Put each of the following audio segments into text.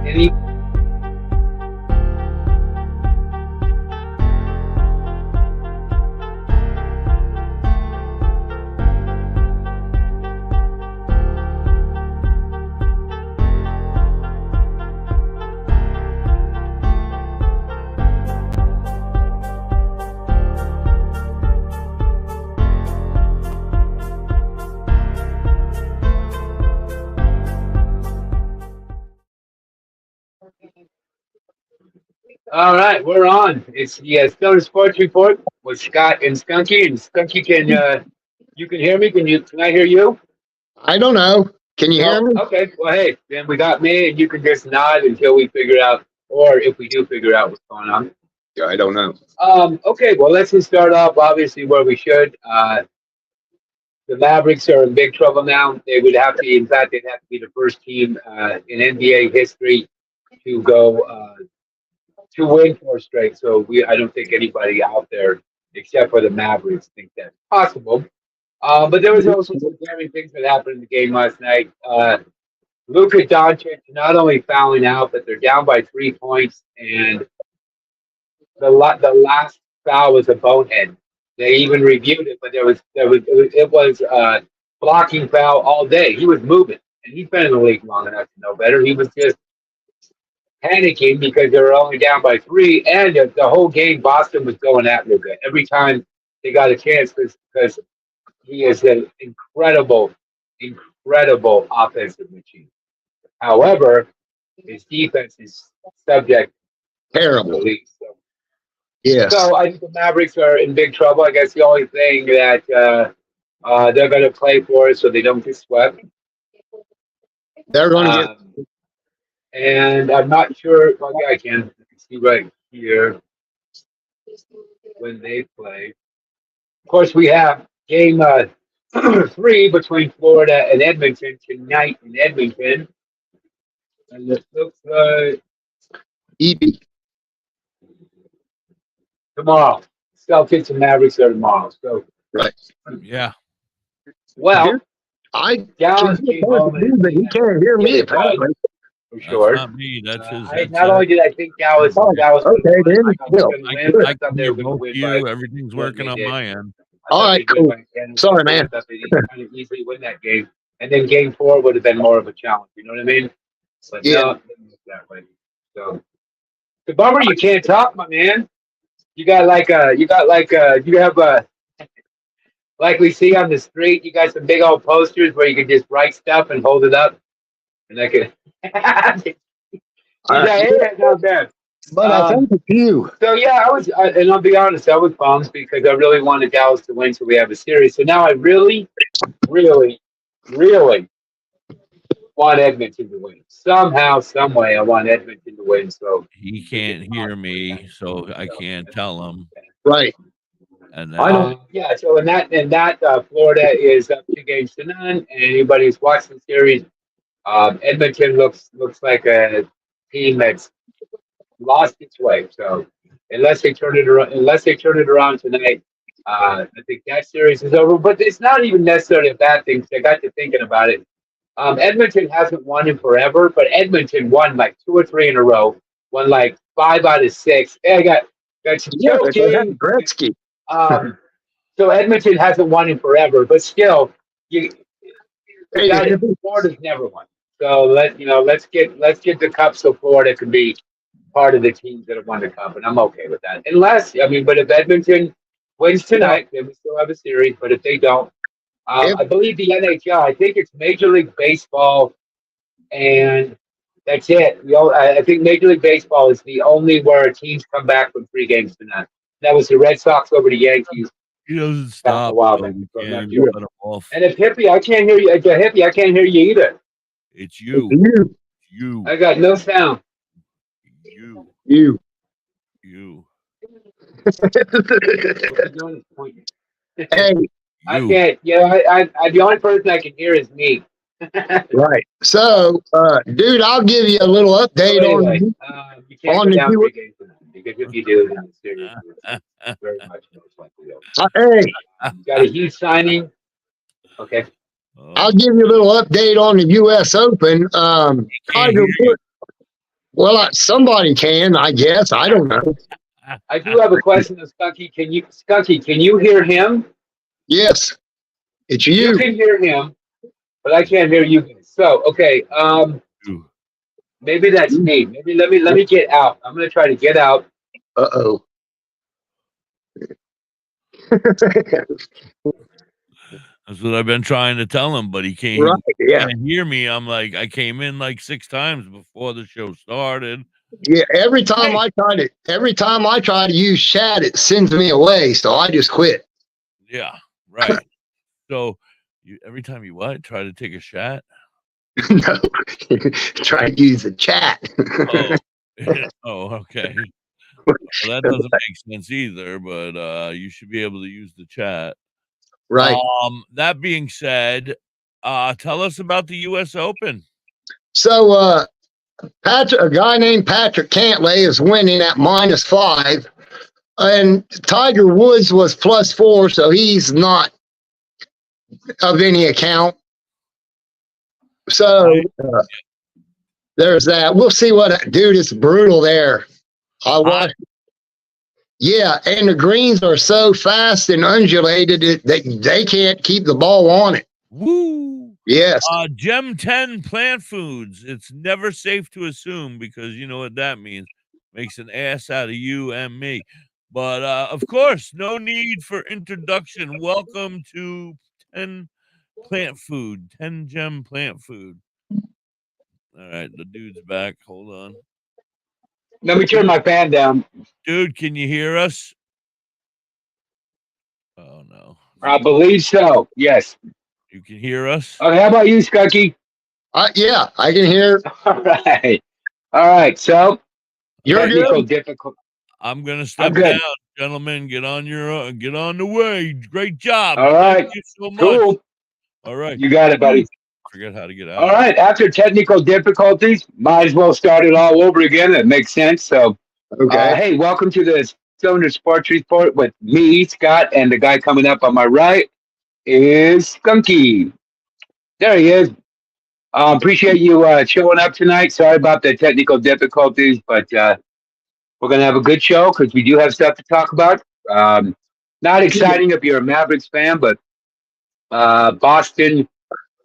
Any All right, we're on. It's the Stoner Sports Report with Scott and Skunky. And Skunky, can you can hear me? Can I hear you? I don't know. Can you hear No. me? Okay. Well, hey, then we got me, and you can just nod until we figure out, or if we do figure out what's going on. Yeah, I don't know. Okay. Well, let's just start off obviously where we should. The Mavericks are in big trouble now. They would have to, in fact, they'd have to be the first team in NBA history to go. To win four straight. So I don't think anybody out there except for the Mavericks think that's possible. But there was also some glaring things that happened in the game last night. Luka Doncic not only fouling out, but they're down by 3 points, and the last foul was a bonehead. They even reviewed it, but it was blocking foul all day. He was moving, and he's been in the league long enough to know better. He was just panicking because they were only down by three, and the whole game Boston was going at Luka every time they got a chance because he is an incredible offensive machine. However, his defense is subject to Terrible. league. So, Yes. so I think the Mavericks are in big trouble. I guess the only thing that they're going to play for is so they don't get swept. They're going to get. And I'm not sure. Well, yeah, I can see right here when they play. Of course, we have game 3 between Florida and Edmonton tonight in Edmonton. And it looks like EB. tomorrow. Celtics and Mavericks are tomorrow. So, Right. Yeah. well, I Dallas came home and but he can't hear me apparently. for That's sure. not me. That's his Not headset. only did I think Dallas, Oh, Dallas was okay, then gonna still. win, I I can thought they hear were going to both win you. by. Everything's what working they on did. my end. All I right, thought they cool. were gonna Sorry, man. I thought they kind of easily win that game, and then game 4 would have been more of a challenge. You know what I mean? But Yeah. no, it didn't look that way. So the bummer you can't talk, my man. You have like we see on the street. You got some big old posters where you can just write stuff and hold it up, and I could. Not bad. But I think it's you. So yeah, and I'll be honest, I was bummed because I really wanted Dallas to win, so we have a series. So now I really, really, really want Edmonton to win. Somehow, some way, I want Edmonton to win. So He can't hear me, so I can't tell him. Right. And I don't. yeah. So in that Florida is up 2 games to none. And anybody who's watched the series, Edmonton looks like a team that's lost its way. So unless they turn it around tonight, I think that series is over. But it's not even necessarily a bad thing. I got to thinking about it. Edmonton hasn't won in forever, but Edmonton won like 2 or 3 in a row. Won like 5 out of 6. Hey, I got some Yeah, but they have joking. Gretzky. So Edmonton hasn't won in forever, but still, Hey, Florida's never won. So let's get the cup so Florida can be part of the teams that have won the cup, and I'm okay with that. But if Edmonton wins tonight, then we still have a series. But if they don't, I believe the NHL. I think it's Major League Baseball, and that's it. I think Major League Baseball is the only where teams come back from 3 games to none. That was the Red Sox over the Yankees. he doesn't stop. Wow, so man. we can't Sure. let him off. And if Hippie, I can't hear you. Hippie, I can't hear you either. It's you. you. You. I got no sound. You. You. You. Hey, I You. can't. I the only person I can hear is me. right. So, dude, I'll give you a little update Anyway, on. you can't on go the down viewer- 3 games to none, because if you do, then the series is very much most likely over. Hey, You got a huge signing. Okay. I'll give you a little update on the U.S. Open. Tiger Woods. Well, somebody can, I guess. I don't know. I do have a question of Skunky. Skunky, can you hear him? Yes, it's You you. can hear him, but I can't hear you guys. So, okay, maybe that's me. Maybe let me get out. I'm gonna try to get out. Uh-oh. That's what I've been trying to tell him, but he Right, yeah. can't hear me. I'm like, I came in like 6 times before the show started. Yeah, every time I try to use chat, it sends me away, so I just quit. Yeah, right. So every time you what? Try to take a shot? No, try to use the chat. Oh, okay. Well, that doesn't make sense either, but you should be able to use the chat. Right. That being said, tell us about the US Open. So a guy named Patrick Cantlay is winning at -5, and Tiger Woods was +4, so he's not of any account. So there's that. We'll see what, dude. It's brutal there. I watched. Yeah, and the greens are so fast and undulated that they can't keep the ball on it. Woo! Yes. Gem 10 plant foods. It's never safe to assume, because you know what that means. Makes an ass out of you and me. But of course, no need for introduction. Welcome to 10 plant food, 10 gem plant food. All right, the dude's back. Hold on. Let me turn my fan down. Dude, can you hear us? Oh, no. I believe so. Yes. You can hear us? Okay, how about you, Skunky? Yeah, I can hear. All right. All right. So, You're good. difficult. I'm going to step good. down, gentlemen. Get on the way. Great job. All right. Thank you so much. Cool. All right. You got it, buddy. Forget how to get out. All right. After technical difficulties, might as well start it all over again. It makes sense. So, Okay. hey, welcome to the Cylinder Sports Report with me, Scott, and the guy coming up on my right is Skunky. There he is. Appreciate you showing up tonight. Sorry about the technical difficulties, but we're going to have a good show because we do have stuff to talk about. Not exciting if you're a Mavericks fan, but Boston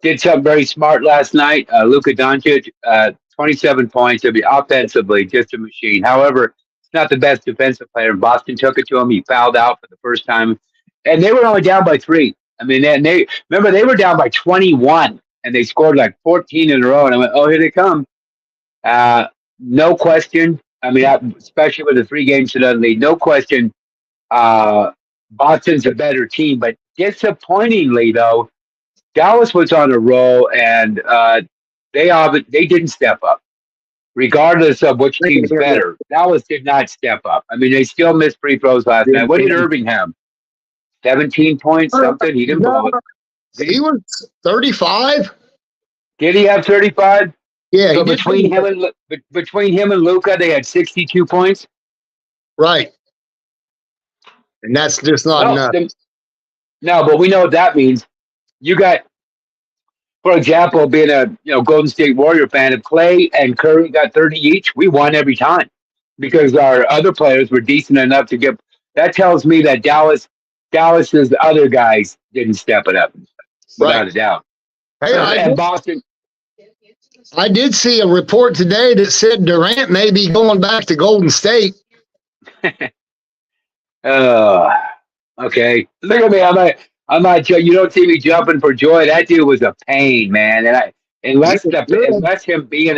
did something very smart last night. Luka Doncic, 27 points. Offensively, just a machine. However, it's not the best defensive player. Boston took it to him. He fouled out for the first time. And they were only down by 3. I mean, and they were down by 21, and they scored like 14 in a row. And I went, oh, here they come. No question. I mean, especially with the 3 games to none lead, no question. Boston's a better team, but disappointingly, though, Dallas was on a roll, and they didn't step up, regardless of which team's better. Dallas did not step up. I mean, they still missed free throws last night. What did Irving have? 17 points, something? He didn't blow it. He was 35. Did he have 35? Yeah. So between him and Luka, they had 62 points. Right. And that's just not enough. No, but we know what that means. You got, for example, being a Golden State Warrior fan, if Clay and Curry got 30 each, we won every time because our other players were decent enough to get. That tells me that Dallas's other guys didn't step it up, without a doubt. Hey, and Boston. I did see a report today that said Durant may be going back to Golden State. Okay. Look at me. I'm not. You don't see me jumping for joy. That dude was a pain, man. And unless him being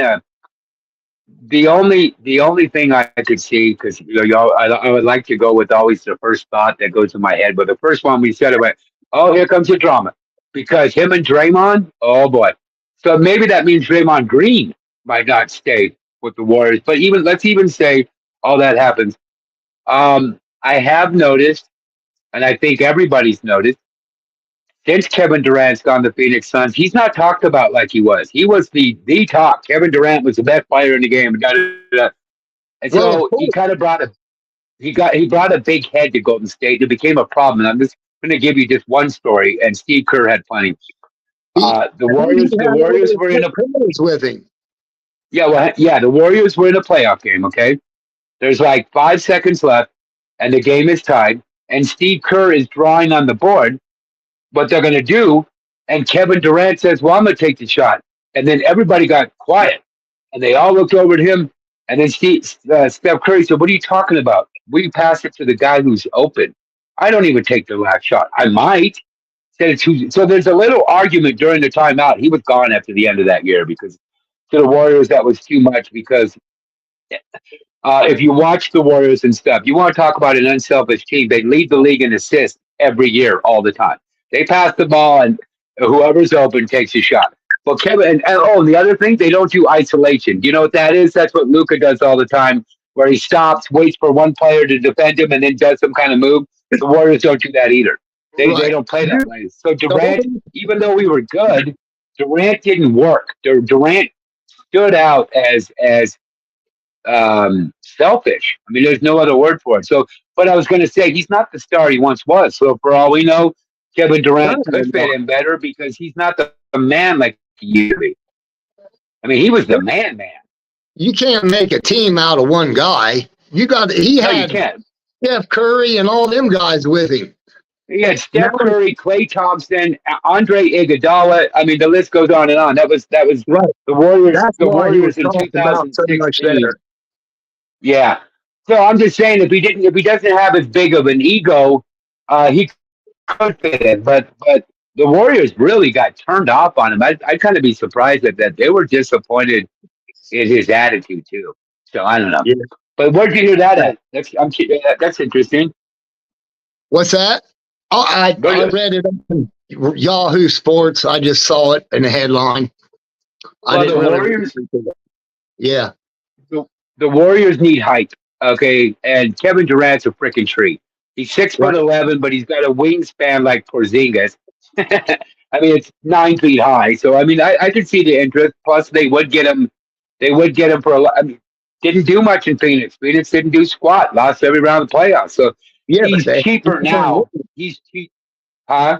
the only thing I could see, because I would like to go with always the first thought that goes in my head, but the first one we said, it went, oh, here comes the drama, because him and Draymond, oh boy. So maybe that means Draymond Green might not stay with the Warriors. But let's even say all that happens. I have noticed, and I think everybody's noticed, since Kevin Durant's gone to Phoenix Suns, he's not talked about like he was. He was the talk. Kevin Durant was the best player in the game. And so he kind of brought a big head to Golden State. It became a problem. And I'm just going to give you just one story, and Steve Kerr had plenty. The He Warriors. didn't The have Warriors were in a players with him. yeah. Well, yeah. The Warriors were in a playoff game. Okay. There's like 5 seconds left, and the game is tied. And Steve Kerr is drawing on the board what they're going to do. And Kevin Durant says, "Well, I'm going to take the shot." And then everybody got quiet, and they all looked over at him. And then Steph Curry said, "What are you talking about? We pass it to the guy who's open. I don't even take the last shot. I might." Said it's so there's a little argument during the timeout. He was gone after the end of that year because to the Warriors that was too much because if you watch the Warriors and stuff, you want to talk about an unselfish team. They lead the league in assists every year, all the time. They pass the ball, and whoever's open takes a shot. Well, Kevin, and the other thing, they don't do isolation. Do you know what that is? That's what Luka does all the time, where he stops, waits for one player to defend him, and then does some kind of move. The Warriors don't do that either. They don't play that way. So Durant, even though we were good, Durant didn't work. Durant stood out as selfish. I mean, there's no other word for it. So, but I was going to say he's not the star he once was. So for all we know, Kevin Durant could fit in better because he's not the man like he used to be. I mean, he was the man. You can't make a team out of one guy. You can't. Steph Curry and all them guys with him. He had Steph Curry, Klay Thompson, Andre Iguodala. I mean, the list goes on and on. That was right. The Warriors. That's the why Warriors in 2016. Yeah. So I'm just saying, if he doesn't have as big of an ego, he could fit in. But the Warriors really got turned off on him. I'd kind of be surprised at that. They were disappointed in his attitude too. So I don't know. Yeah. But where'd you hear that at? That's interesting. What's that? Oh, I read it on Yahoo Sports. I just saw it in the headline. Well, the Warriors. Yeah. The Warriors need height. Okay, and Kevin Durant's a freaking tree. He's 6'11", but he's got a wingspan like Porzingis. I mean, it's 9 feet high. So I mean, I could see the interest. Plus, they would get him. They would get him for a lot. I mean, didn't do much in Phoenix. Phoenix didn't do squat. Lost every round of the playoffs. So he's cheaper now. He's cheap, huh?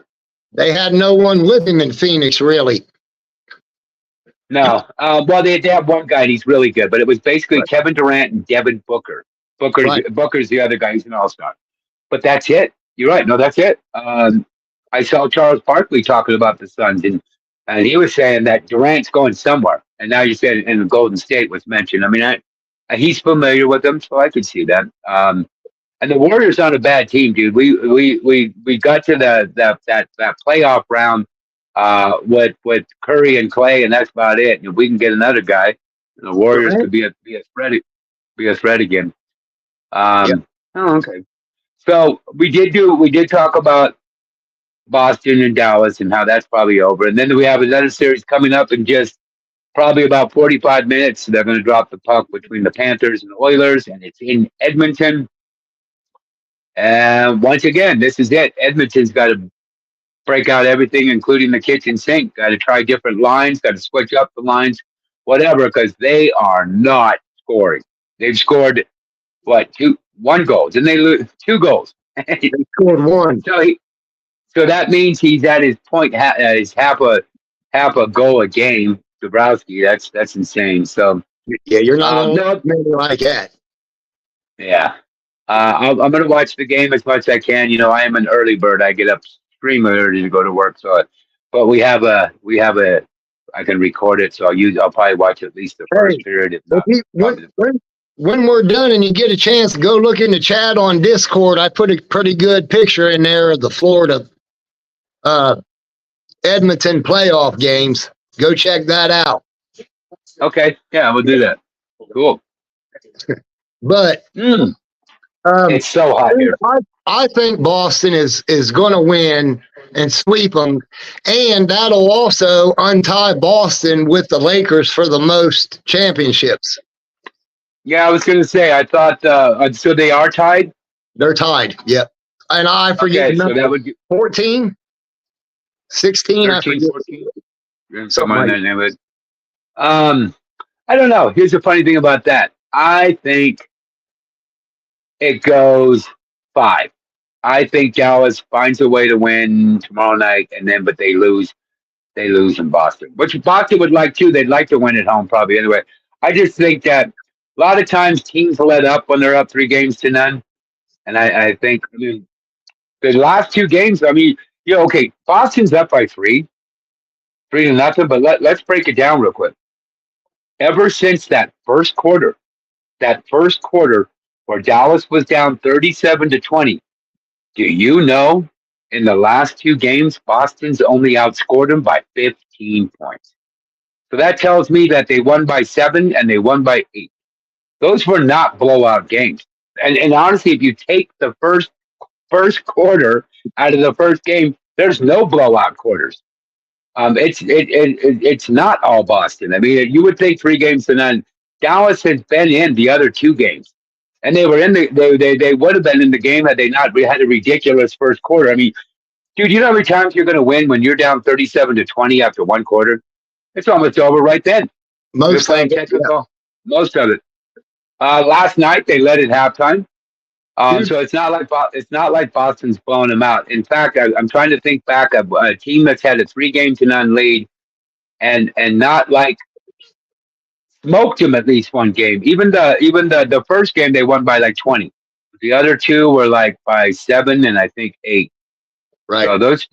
They had no one with him in Phoenix, really. No. Well, they have one guy, and he's really good. But it was basically Kevin Durant and Devin Booker. Booker's the other guy. He's an all-star. But that's it. You're right. No, that's it. I saw Charles Barkley talking about the Suns, and he was saying that Durant's going somewhere. And now you said in the Golden State was mentioned. I mean, he's familiar with them, so I could see that. And the Warriors aren't a bad team, dude. We got to that playoff round with Curry and Klay, and that's about it. And if we can get another guy, the Warriors could be a threat again. Oh, okay. So we did talk about Boston and Dallas and how that's probably over, and then we have another series coming up in just probably about 45 minutes. They're going to drop the puck between the Panthers and the Oilers, and it's in Edmonton. And once again, this is it. Edmonton's got to break out everything, including the kitchen sink. Got to try different lines, got to switch up the lines, whatever, because they are not scoring. They've scored, one goal. Didn't they lose 2 goals? They scored 1. So that means he's at his point, he's half a goal a game. Dabrowski, that's insane. So yeah, you're not maybe like that. Yeah. I'm going to watch the game as much as I can. You know, I am an early bird. I get up extremely early to go to work. But we have a. I can record it, so I'll probably watch at least the first period. When we're done and you get a chance to go look in the chat on Discord, I put a pretty good picture in there of the Florida, Edmonton playoff games. Go check that out. Okay, yeah, we'll do that. Cool. But. It's so hot here. I think Boston is going to win and sweep them, and that'll also untie Boston with the Lakers for the most championships. Yeah, I was going to say, I thought, so they are tied? They're tied, yep. And I forget the number, so that would be 14? 16? 13, 14? Something like that neighborhood. I don't know. Here's the funny thing about that. I think it goes 5. I think Dallas finds a way to win tomorrow night, but they lose they lose in Boston, which Boston would like too. They'd like to win at home probably anyway. I just think that a lot of times teams let up when they're up 3 games to none. And I think, I mean, the last 2 games, I mean, okay, Boston's up by 3 to nothing, but let's break it down real quick. Ever since that first quarter where Dallas was down 37-20, do you know in the last 2 games, Boston's only outscored them by 15 points. So that tells me that they won by 7 and they won by 8. Those were not blowout games. And honestly, if you take the first quarter out of the first game, there's no blowout quarters. It's not all Boston. I mean, you would think 3 games to none. Dallas has been in the other 2 games, and they were in they would have been in the game had they not had a ridiculous first quarter. I mean, dude, you know how many times you're going to win when you're down 37-20 after one quarter? It's almost over right then. Most You're playing catch-up ball. Most of it. Last night they led at halftime. So it's not like Boston's blowing them out. In fact, I'm trying to think back of a team that's had a 3 game to none lead and not like smoked them at least one game. Even the first game they won by like 20. The other 2 were like by 7 and I think 8. right. So those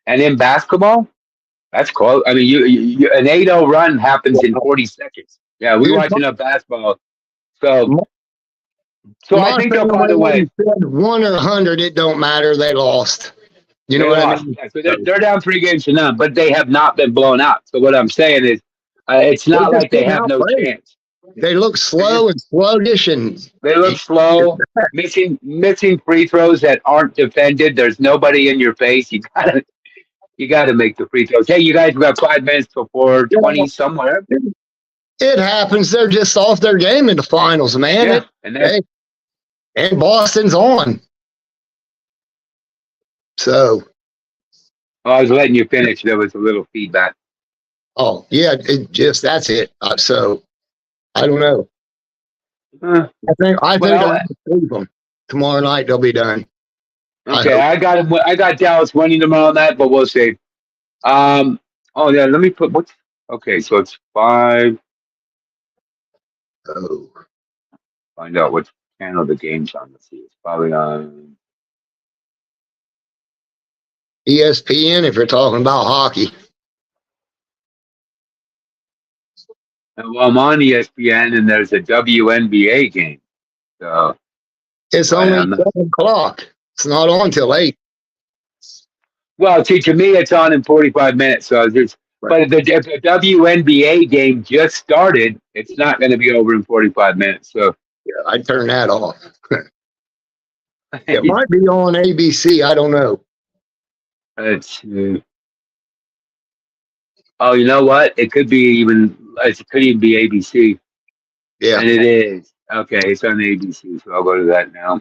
and in basketball, that's close. I mean, you an 8-0 run happens in 40 seconds. Yeah, we watch enough basketball. So I think they'll find a way. 1 or 100, it don't matter. They lost. You know what I mean? Yeah, so they're down 3 games to none, but they have not been blown out. So what I'm saying is, it's not like they have no chance. They look slow and sluggish, and they look slow, missing free throws that aren't defended. There's nobody in your face. You gotta make the free throws. Hey, you guys got 5 minutes before 20 somewhere. It happens. They're just off their game in the finals, man. Yeah, and Boston's on. So. I was letting you finish. There was a little feedback. Oh, yeah. That's it. So, I don't know. I think they'll have to save them. Tomorrow night, they'll be done. Okay, I got Dallas winning tomorrow night, but we'll see. Yeah, let me put okay, so it's 5. Oh. Find out what channel the game's on. Let's see. It's probably on ESPN if you're talking about hockey. Well, I'm on ESPN and there's a WNBA game. So it's only 7 o'clock. It's not on till 8. Well, see, to me, it's on in 45 minutes. So but if the WNBA game just started, it's not going to be over in 45 minutes. So yeah, I'd turn that off. It might be on ABC. I don't know. Oh, you know what? It could even be ABC. Yeah. And it is. Okay, it's on ABC, so I'll go to that now.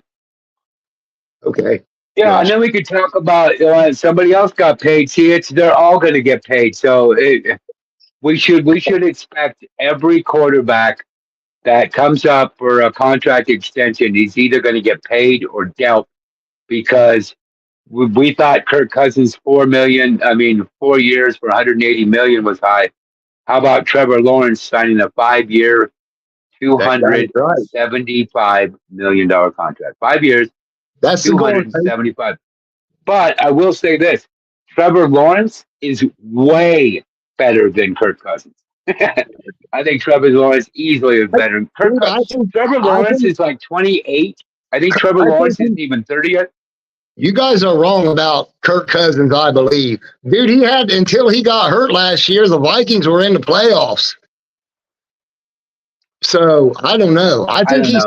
Okay. Yeah, and then we could talk about somebody else got paid. See, they're all going to get paid. So we should expect every quarterback that comes up for a contract extension, he's either going to get paid or dealt, because we thought Kirk Cousins 4 years for 180 million was high. How about Trevor Lawrence signing a 5-year, $275 million contract? 5 years, that's 275. But I will say this: Trevor Lawrence is way better than Kirk Cousins. I think Trevor Lawrence easily is better than Kirk Cousins. Trevor Lawrence is like 28. I think Trevor Lawrence isn't even 30 yet. You guys are wrong about Kirk Cousins, I believe. Dude, until he got hurt last year, the Vikings were in the playoffs. So, I don't know. I think he's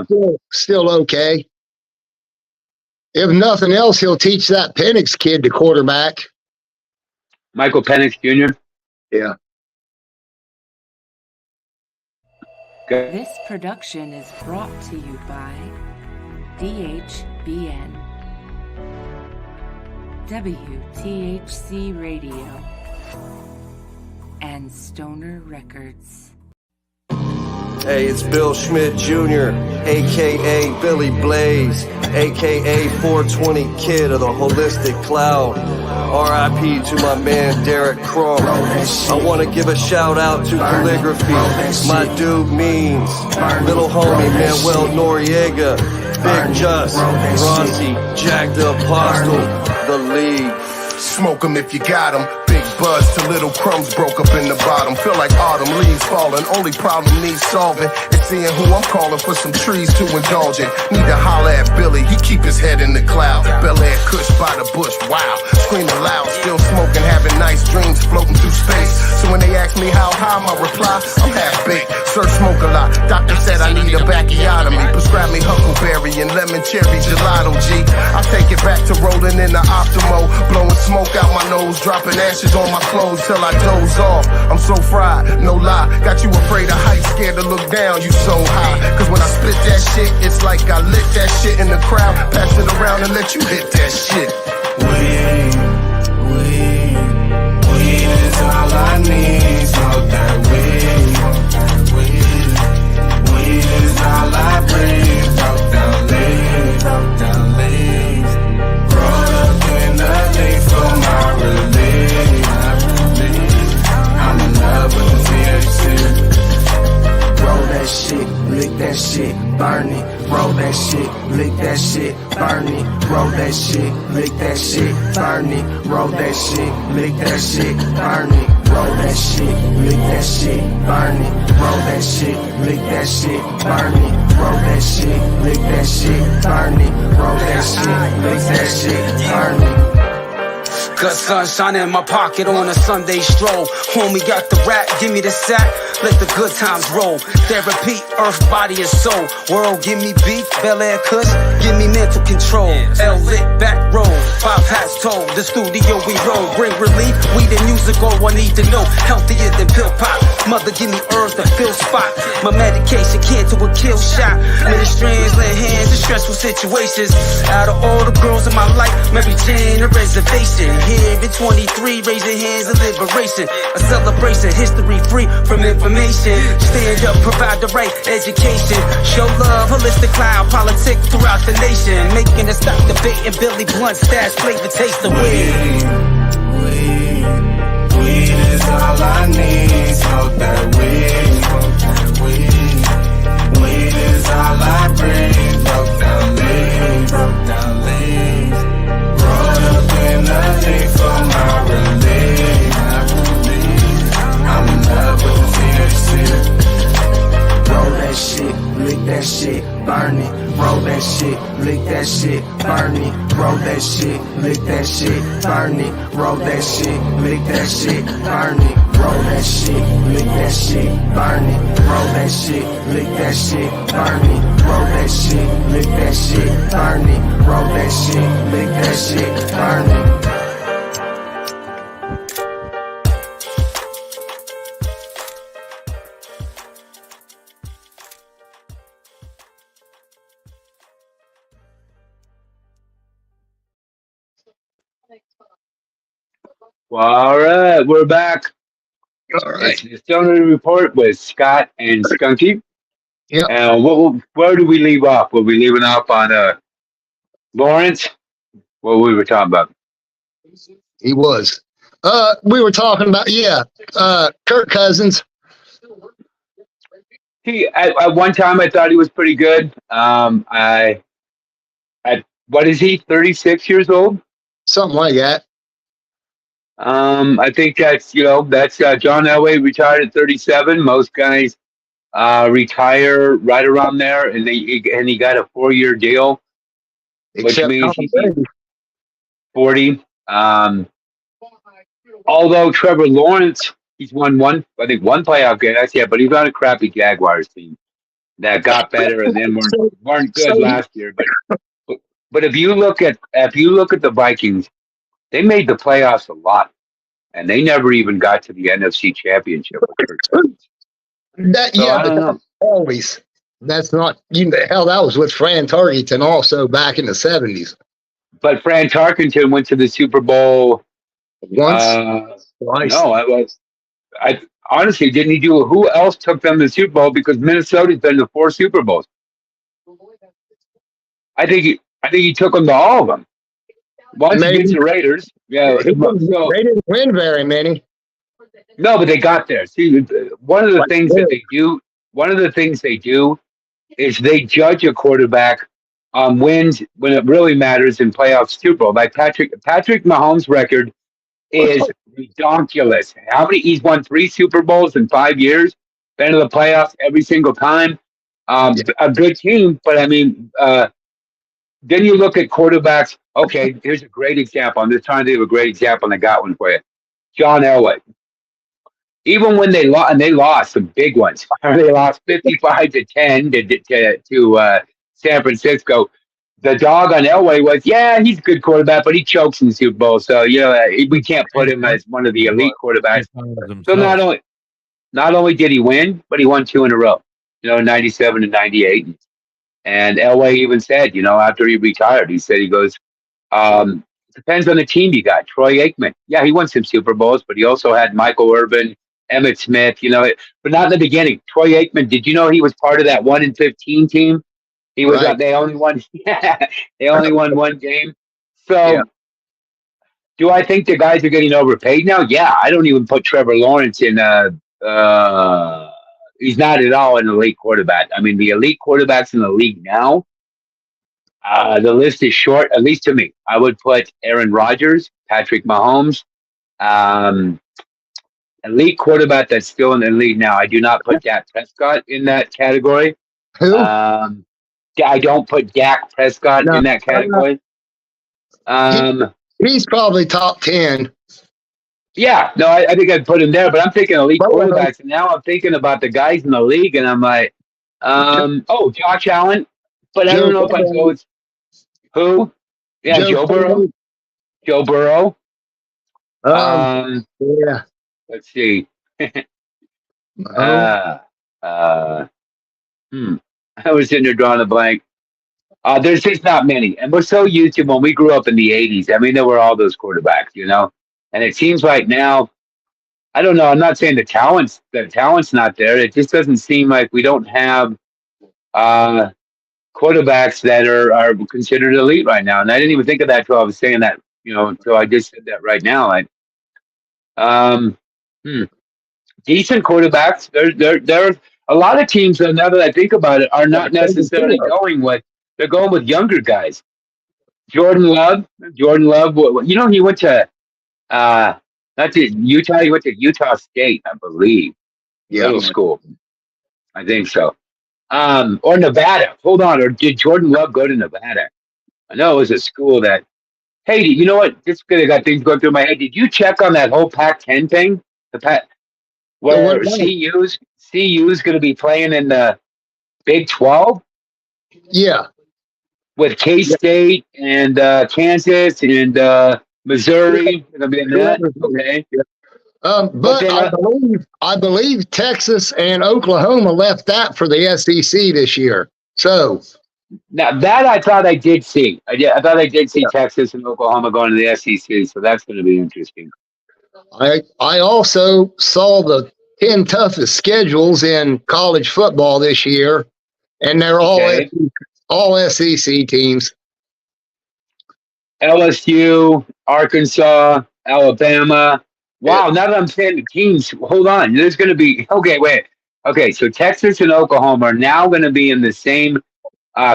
still okay. If nothing else, he'll teach that Penix kid to quarterback. Michael Penix Jr.? Yeah. This production is brought to you by DHBN, WTHC Radio, and Stoner Records. Hey, it's Bill Schmidt Jr., a.k.a. Billy Blaze, a.k.a. 420 Kid of the Holistic Cloud. R.I.P. to my man Derek Crum. I want to give a shout out to Calligraphy, my dude Means, little homie Manuel Noriega, Big Just, Rossi, Jack the Apostle, The League. Smoke 'em if you got 'em. Big buzz till little crumbs broke up in the bottom. Feel like autumn leaves falling. Only problem needs solving is seeing who I'm calling for some trees to indulge in. Need to holler at Billy, he keep his head in the cloud. Bel Air Kush by the bush, wow. Screaming loud, still smoking, having nice dreams, floating through space. So when they ask me how high, my reply, I'm half baked. Sir, smoke a lot. Doctor said I need a bacchiotomy. Prescribe me huckleberry and lemon cherry gelato, G. I take it back to rolling in the Optimo, blowing smoke out my nose, dropping ashes on my clothes till I doze off. I'm so fried, no lie. Got you afraid of heights, scared to look down, you so high. Cause when I spit that shit, it's like I lit that shit in the crowd. Pass it around and let you hit that shit. Weed is all I need. Smoke that weed. Weed is all I breathe. Broke down leaves, roll up in the leaf for my relief. I'm in love with the THC. Roll that shit, lick that shit, burn it. Roll that shit, lick that shit, burn it. Roll that shit, lick that shit, burn it. Roll that shit, lick that shit, burn it. Roll that shit, lick that shit, burn it. Roll that shit, lick that shit, burn it. Roll that shit, lick that shit, burn it. Roll that shit, lick that shit, burn it. Good sunshine in my pocket on a Sunday stroll. Homie got the rap, give me the sack, let the good times roll. Therapy, earth, body, and soul. World, give me beef, Bel Air Kush, give me mental control. L-lit, back roll, 5 hats told. The studio we roll, bring relief, weed and music, all I need to know. Healthier than pill pop, mother give me herbs to fill spot. My medication can't to a kill shot. Many strands, lay hands in stressful situations. Out of all the girls in my life, Mary Jane, a reservation. Here in 23, raising hands of liberation. A celebration, history free from information. Stand up, provide the right education. Show love, holistic cloud, politics throughout the nation. Making it stop debating Billy Blunt stash, flavor, taste the weed. Weed is all I need. Smoke that weed. Weed is all I breathe. Broke down leaves, roll up in the leaf for my relief. I'm in love with the THC. Roll that shit, lick that shit, burn it. Roll that shit, lick that shit, burn it. Roll that shit, lick that shit, burn it. Roll that shit, lick that shit, burn it. Roll that shit, lick that shit, burn it. Roll that shit, lick that shit, burn it. Roll that shit, lick that shit, burn it. Roll that shit, lick that shit, burn it. Well, all right, we're back. All right. It's the Stoner Report with Scott and Skunky. Yep. And where do we leave off? Were we leaving off on Lawrence? What we were talking about? He was. We were talking about, Kirk Cousins. At one time, I thought he was pretty good. What is he? 36 years old? Something like that. I think that's John Elway retired at 37. Most guys retire right around there, and he got a 4-year deal, which means he's 40. Although Trevor Lawrence, he's won one playoff game. That's but he's on a crappy Jaguars team that got better and then weren't good last year. But if you look at the Vikings, they made the playoffs a lot, and they never even got to the NFC Championship. Always. That's not hell. That was with Fran Tarkenton also back in the 70s. But Fran Tarkenton went to the Super Bowl once. Twice. No, honestly, didn't he do? Who else took them to the Super Bowl? Because Minnesota's been to 4 Super Bowls. I think he took them to all of them. Once Maybe against the Raiders. Yeah. So they didn't win very many. no, but they got there. See, one of the things that they do. One of the things they do is they judge a quarterback on wins when it really matters in playoff Super Bowl. Like Patrick Mahomes' record is ridiculous. How many? He's won 3 Super Bowls in 5 years. Been to the playoffs every single time. A good team, but I mean, then you look at quarterbacks. Okay, here's a great example. I'm just trying to think of a great example, and I got one for you. John Elway. Even when they lost, and they lost some big ones. They lost 55-10 to San Francisco. The dog on Elway was, yeah, he's a good quarterback, but he chokes in the Super Bowl. So, we can't put him as one of the elite quarterbacks. So not only did he win, but he won 2 in a row, 97 and 98. And Elway even said, after he retired, he goes, depends on the team you got. Troy Aikman. Yeah, he won some Super Bowls, but he also had Michael Irvin, Emmitt Smith, but not in the beginning. Troy Aikman, did you know he was part of that 1-15 team? He was Right. They only won they only won 1 game. So do I think the guys are getting overpaid now? Yeah, I don't even put Trevor Lawrence in he's not at all an elite quarterback. I mean, the elite quarterbacks in the league now, the list is short, at least to me. I would put Aaron Rodgers, Patrick Mahomes, elite quarterback that's still in the league now. I do not put Dak Prescott in that category. Who? I don't put Dak Prescott in that category. He's probably top 10. Yeah, no, I think I'd put him there, but I'm thinking elite quarterbacks, and now I'm thinking about the guys in the league, and I'm like, Josh Allen, but I don't know if I'd go with who? Yeah, Joe Burrow. Joe Burrow. Yeah. Let's see. I was sitting there drawing a blank. There's just not many, and we're so used to when we grew up in the '80s. I mean, there were all those quarterbacks, and it seems like now, I don't know. I'm not saying the talent's not there. It just doesn't seem like we don't have quarterbacks that are considered elite right now. And I didn't even think of that until I was saying that, until I just said that right now. Like, decent quarterbacks. There are a lot of teams that, now that I think about it, are not necessarily going with. They're going with younger guys. Jordan Love. He went to not to Utah. He went to Utah State, I believe. Middle school. I think so. Or Nevada. Hold on. Or did Jordan Love go to Nevada? I know it was a school that. Hey, you know what? Just because I got things going through my head. Did you check on that whole Pac-10 thing? Where CU's going to be playing in the Big 12? Yeah. With K-State and Kansas and Missouri. Going to be in that. Okay. But I believe Texas and Oklahoma left that for the SEC this year. So now that I thought I did see. I thought I did see Texas and Oklahoma going to the SEC. So that's going to be interesting. I also saw the 10 toughest schedules in college football this year, and they're all SEC teams. LSU, Arkansas, Alabama. Wow, now that I'm saying the teams, hold on. There's going to be Okay, so Texas and Oklahoma are now going to be in the same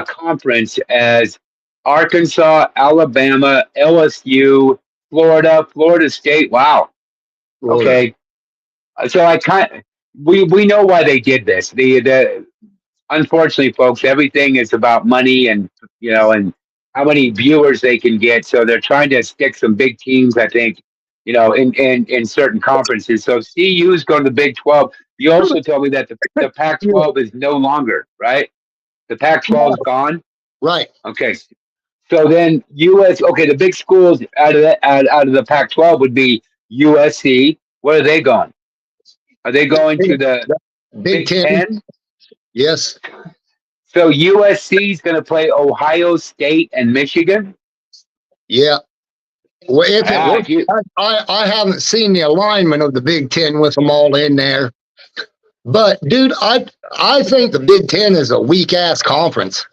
conference as Arkansas, Alabama, LSU, Florida State. Wow. Okay. So we know why they did this. Unfortunately, folks, everything is about money and and how many viewers they can get. So they're trying to stick some big teams, I think, in certain conferences. So CU is going to the Big 12. You also told me that the Pac-12 is no longer, right? The Pac-12 is gone. Right. Okay. So then the big schools out of the Pac-12 would be USC. Where are they going? Are they going to the Big 10? Yes. So USC is going to play Ohio State and Michigan? Yeah. Well, if it works, you, I haven't seen the alignment of the Big Ten with them all in there. But dude, I think the Big Ten is a weak ass conference.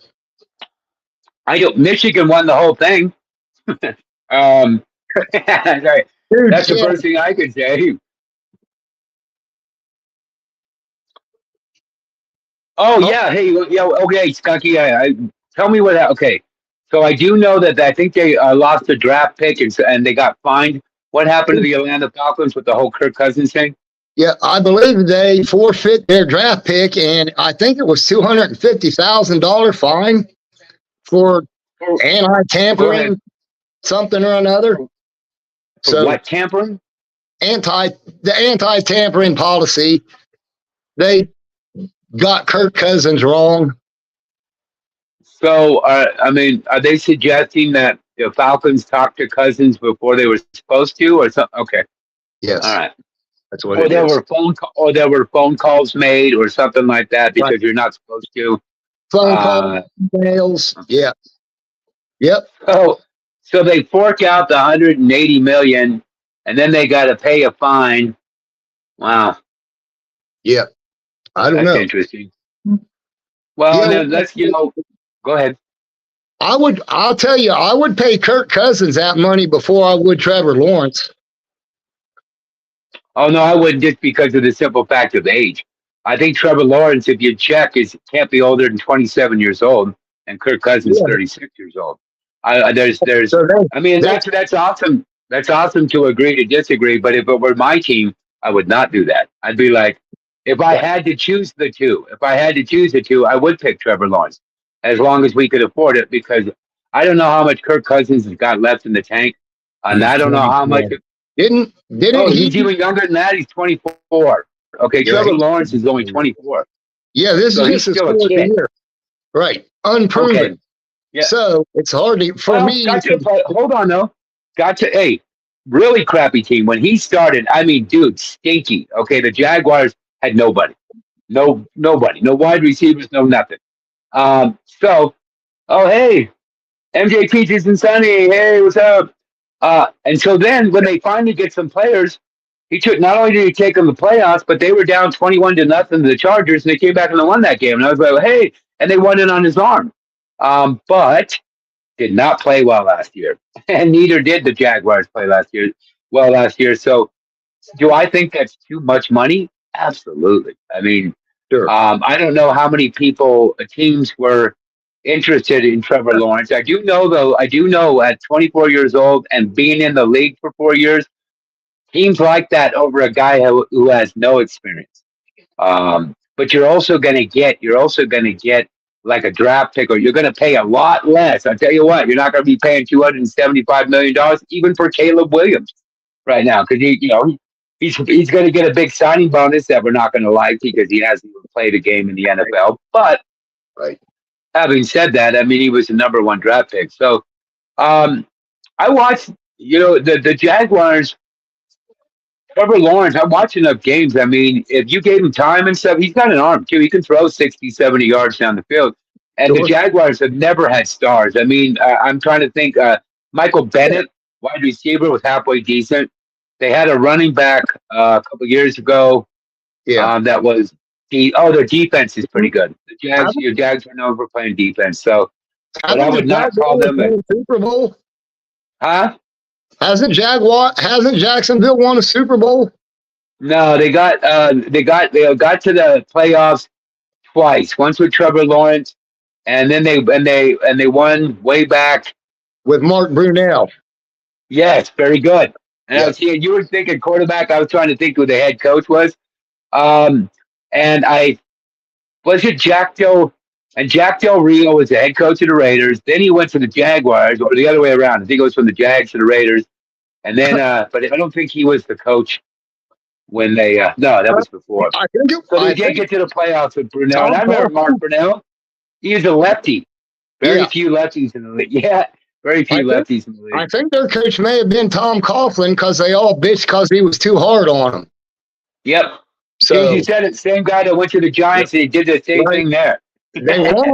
I don't. Michigan won the whole thing. Sorry. Dude, That's the yeah, first thing I could say. Oh oh, yeah, hey, yeah, okay, Skunky. I tell me what. Okay, so I do know that I think they lost a draft pick and they got fined. What happened to the Atlanta Falcons with the whole Kirk Cousins thing? yeah, I believe they forfeit their draft pick, and I think it was $250,000 fine for Go ahead. anti-tampering something or another. For So what tampering? the anti-tampering policy, they got Kirk Cousins wrong. So, I mean, are they suggesting that the Falcons talked to Cousins before they were supposed to, or something? Okay, Yes, all right. that's what Or it there is. were or there were phone calls made, or something like that, Right. because you're not supposed to. Phone calls, Uh, emails. Yeah. Yep. so they fork out the 180 million, and then they got to pay a fine. Wow, Yeah. I don't that's know. interesting. Well, Yeah. then let's go ahead. I'll tell you, I would pay Kirk Cousins that money before I would Trevor Lawrence. Oh no, I wouldn't, just because of the simple fact of age. I think Trevor Lawrence, if you check, can't be older than 27 years old, and Kirk Cousins Yeah. 36 years old. There's. So I mean, that's awesome. That's awesome to agree to disagree. But if it were my team, I would not do that. I'd be like, if I had to choose the two, I would pick Trevor Lawrence, as long as we could afford it, because I don't know how much Kirk Cousins has got left in the tank, and I don't know how much. Didn't Oh, he? he's even younger than that. He's 24. Okay, Yeah, Trevor Lawrence is only 24. Yeah, this So is he's just his still a fourth kid. year. Right. Unproven. Okay. Yeah. So it's hard to, for Well, me. hold on though. Hey, really crappy team. When he started, I mean, dude, stinky. Okay, the Jaguars had nobody. Nobody. No wide receivers, no nothing. So, oh, hey, MJ Peaches and Sonny, hey, what's up? And so then when they finally get some players, not only did he take them to the playoffs, but they were down 21-0 to the Chargers, and they came back and they won that game. And I was like, hey, and they won it on his arm. But did not play well last year. And neither did the Jaguars play last year. So do I think that's too much money? Absolutely. I mean, Sure. I don't know how many teams were interested in Trevor Lawrence. I do know at 24 years old and being in the league for 4 years, teams like that over a guy who has no experience. But you're also going to get like a draft pick, or you're going to pay a lot less. I'll tell you what, you're not going to be paying $275 million even for Caleb Williams right now, because he's going to get a big signing bonus that we're not going to like because he hasn't even played a game in the NFL. But Right. having said that, I mean, he was the number one draft pick. So I watched, the Jaguars. Trevor Lawrence, I'm watching enough games. I mean, if you gave him time and stuff, he's got an arm too. He can throw 60, 70 yards down the field. And the Sure. Jaguars have never had stars. I mean, I'm trying to think. Michael Bennett, wide receiver, was halfway decent. They had a running back a couple years ago. Yeah. That was their defense is pretty good. The Jags are known for playing defense. So, but I would not call them a Super Bowl. huh? Hasn't Jacksonville won a Super Bowl? No, they got to the playoffs twice. Once with Trevor Lawrence, and then they won way back With Mark Brunell. Yes, very good. And I Yeah. was seeing you were thinking quarterback. I was trying to think who the head coach was. And I was it Jack Del and Jack Del Rio was the head coach of the Raiders. Then he went to the Jaguars, or the other way around. I think it was from the Jags to the Raiders. And then, but I don't think he was the coach when they. No, that was before. I think So they did get to the playoffs with Brunel. And I remember Mark Brunel. He was a lefty. Very few lefties in the league. Yeah, very few lefties in the league. I think their coach may have been Tom Coughlin because they all bitched because he was too hard on them. Yep. So you said it. Same guy that went to the Giants and he did the same thing there. They won.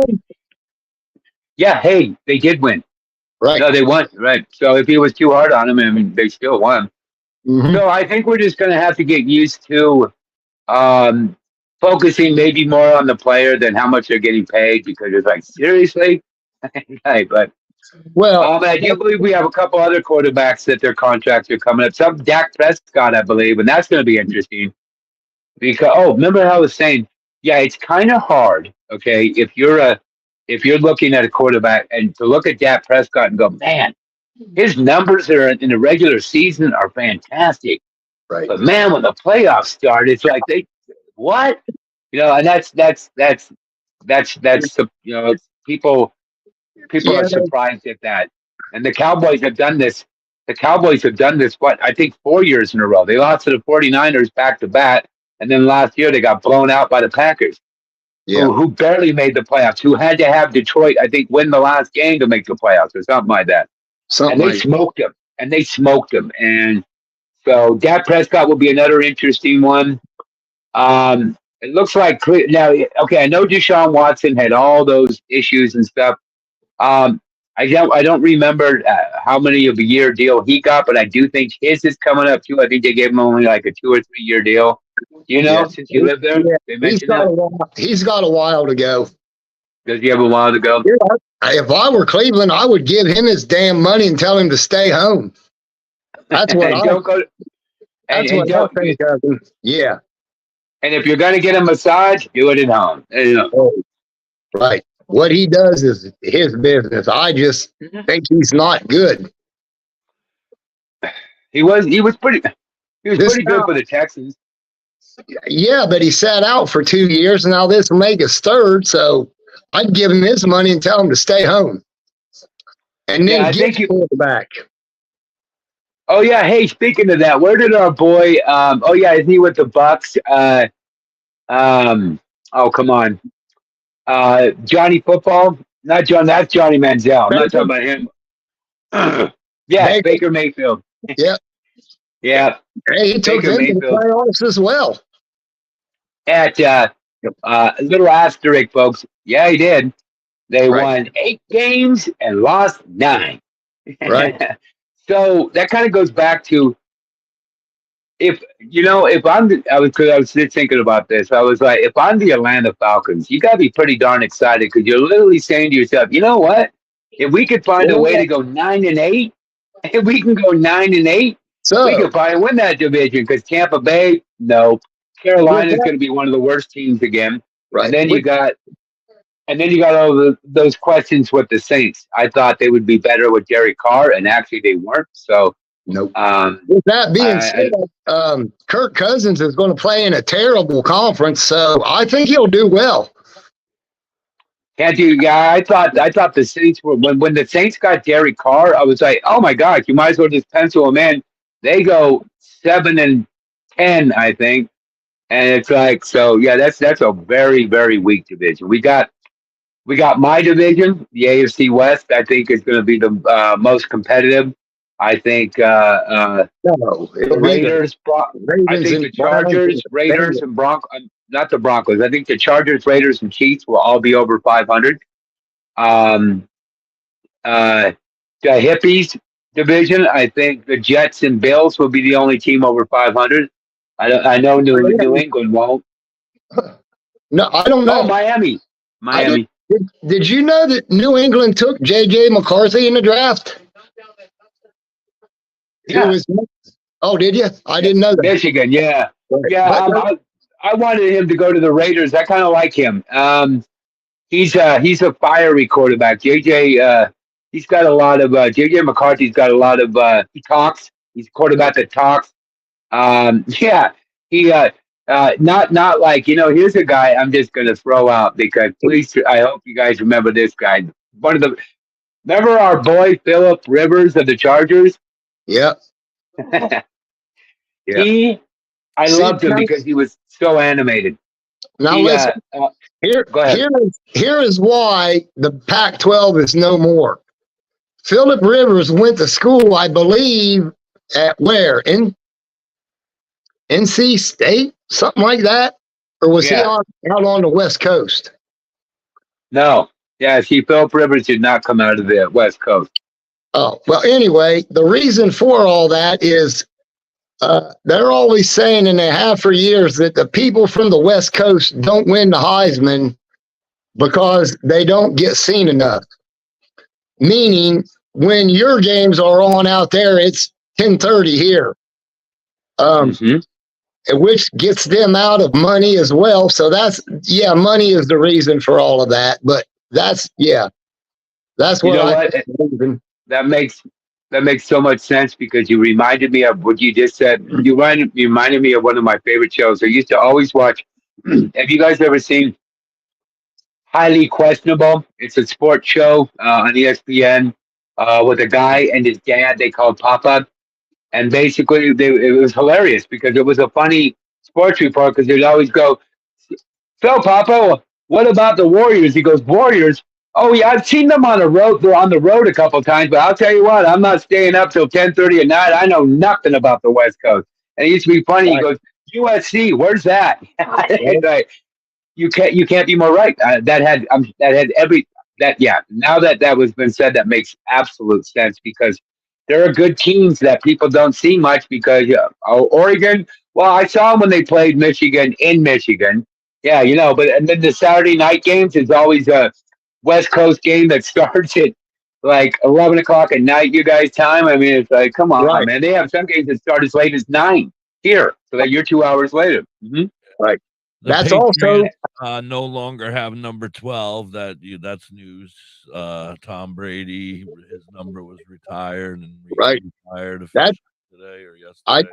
Yeah. Hey, they did win. Right. No, they won. Right. So if he was too hard on them, I mean, they still won. Hmm. So I think we're just going to have to get used to um, focusing maybe more on the player than how much they're getting paid because it's like, seriously? Hey, but Well, I do believe we have a couple other quarterbacks that their contracts are coming up. Some Dak Prescott, I believe, and that's going to be interesting because remember how I was saying, yeah, it's kind of hard, okay, if you're looking at a quarterback and to look at Dak Prescott and go, man, his numbers are in the regular season are fantastic, right. but man, when the playoffs start, it's like they what, and that's people are Yeah, surprised at that. And the Cowboys have done this. The Cowboys have done this, what, I think 4 years in a row. They lost to the 49ers back to back. And then last year they got blown out by the Packers, yeah, who barely made the playoffs, who had to have Detroit, I think, win the last game to make the playoffs or something like that. something And they like smoked them. And they smoked them. And so Dak Prescott will be another interesting one. It looks like now, okay, I know Deshaun Watson had all those issues and stuff. Um, I don't remember how many of a year deal he got, but I do think his is coming up too. I think they gave him only like a 2 or 3 year deal. You know, yeah. since you live there, Yeah, they mentioned that. he's got a while to go. Does he have a while to go? Yeah. If I were Cleveland, I would give him his damn money and tell him to stay home. That's what And don't go. That's And what I don't. think of him. Yeah. And if you're gonna get a massage, do it at home. Right. What he does is his business. I just think he's not good. He was pretty. He was This pretty good for the Texans. Yeah, but he sat out for 2 years, and now this will make his third. So I'd give him his money and tell him to stay home, and then I get think the back. Oh yeah. Hey, speaking of that, where did our boy? Oh yeah, isn't he with the Bucks? Oh come on. Johnny Football, not John. That's Johnny Manziel. I'm not talking about him. Yeah, Baker Mayfield. Yeah. Yeah. Hey, he took Baker them to the Mayfield. playoffs as well. At little asterisk, folks. Yeah, he did. They won 8 games and lost 9. Right. So that kind of goes back to if I was just thinking about this. I was like, if I'm the Atlanta Falcons, you got to be pretty darn excited because you're literally saying to yourself, you know what? If we could find a way to go 9-8, if we can go 9-8, we could probably win that division because Tampa Bay, no. Carolina is going to be one of the worst teams again. Right. And then you got all those questions with the Saints. I thought they would be better with Derek Carr, and actually they weren't. So, nope. With that being said, Kirk Cousins is going to play in a terrible conference, so I think he'll do well. Can't you? Yeah, I thought the Saints were when the Saints got Derek Carr, I was like, oh my gosh, you might as well just pencil him in. They go 7-10, I think, and it's like, so yeah, that's a very, very weak division. We got my division, the AFC West. I think is going to be the most competitive. I think the Raiders. I think the Chargers, Raiders, and Broncos. Not the Broncos. I think the Chargers, Raiders, and Chiefs will all be over 500. The Hippies division. I think the Jets and Bills will be the only team over 500. I know New England won't. No, I don't know. Oh, Miami. Did you know that New England took J.J. McCarthy in the draft? Yeah. Did you? I didn't know that. Michigan, yeah. Right. Yeah, I wanted him to go to the Raiders. I kind of like him. He's a fiery quarterback. JJ, he's got a lot of JJ McCarthy's got a lot of he talks. He's a quarterback that talks. Yeah, he not like, here's a guy I'm just gonna throw out because please, I hope you guys remember this guy. Remember our boy Philip Rivers of the Chargers? Yep. Yeah. I loved him because he was so animated. Now listen, go ahead. Here is why the Pac-12 is no more. Philip Rivers went to school, I believe, at where? In NC State? Something like that? Or was he out on the West Coast? No. Yeah, Philip Rivers did not come out of the West Coast. Oh, well, anyway, the reason for all that is they're always saying, and they have for years, that the people from the West Coast don't win the Heisman because they don't get seen enough. Meaning, when your games are on out there, it's 10:30 here, which gets them out of money as well. So money is the reason for all of that. But that's what that makes so much sense because you reminded me of what you just said. You reminded me of one of my favorite shows. I used to always watch. Have you guys ever seen Highly Questionable? It's a sports show on ESPN with a guy and his dad. They called Papa, and basically it was hilarious because it was a funny sports report because they'd always go, "So, Papa, what about the Warriors?" He goes, "Warriors? Oh yeah, I've seen them on the road. They're on the road a couple times, but I'll tell you what, I'm not staying up till 10:30 at night. I know nothing about the West Coast." And it used to be funny. He goes, "USC, where's that?" Like, you can't be more right. That had Now that was been said, that makes absolute sense because there are good teams that people don't see much because Oregon. Well, I saw them when they played Michigan in Michigan. Yeah, and then the Saturday night games is always a West Coast game that starts at like 11 o'clock at night, you guys' time. I mean, it's like, come on, man. They have some games that start as late as 9 here, so that you're 2 hours later. Right. That's Patriots, also no longer have number 12. That's news. Tom Brady, his number was retired and retired today or yesterday.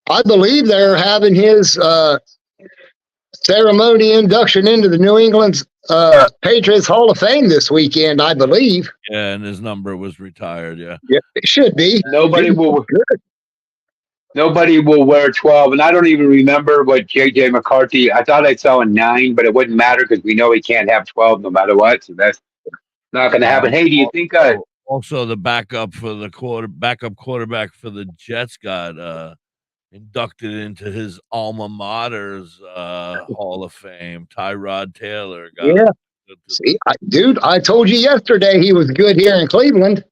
I believe they're having his ceremony induction into the New England Patriots Hall of Fame this weekend, I believe. Yeah, and his number was retired. Yeah, it should be. Nobody will wear 12, and I don't even remember what J.J. McCarthy. I thought I saw a 9, but it wouldn't matter because we know he can't have 12 no matter what. So that's not going to happen. Hey, do you think? Also, the backup quarterback for the Jets got inducted into his alma mater's Hall of Fame. Tyrod Taylor. See, I told you yesterday he was good here in Cleveland.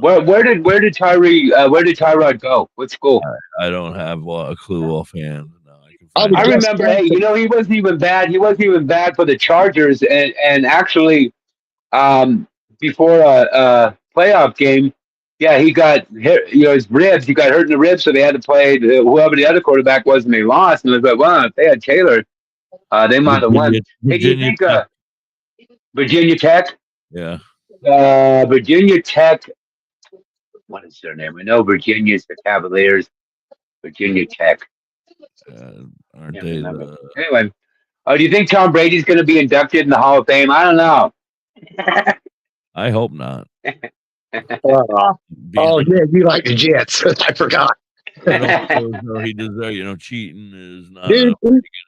Where did Tyrod go? What school? I don't have a clue offhand. No, I remember. Hey, he wasn't even bad. He wasn't even bad for the Chargers, and actually, before a playoff game, he got hit. His ribs. He got hurt in the ribs, so they had to play whoever the other quarterback was, and they lost. And it was like, well, if they had Taylor, they might have won. Hey, do you think Virginia Tech? Yeah. Virginia Tech. What is their name? I know Virginia's the Cavaliers. Virginia Tech. Aren't they? Anyway, do you think Tom Brady's going to be inducted in the Hall of Fame? I don't know. I hope not. You like the Jets. I forgot. He deserves, cheating is not. Dude,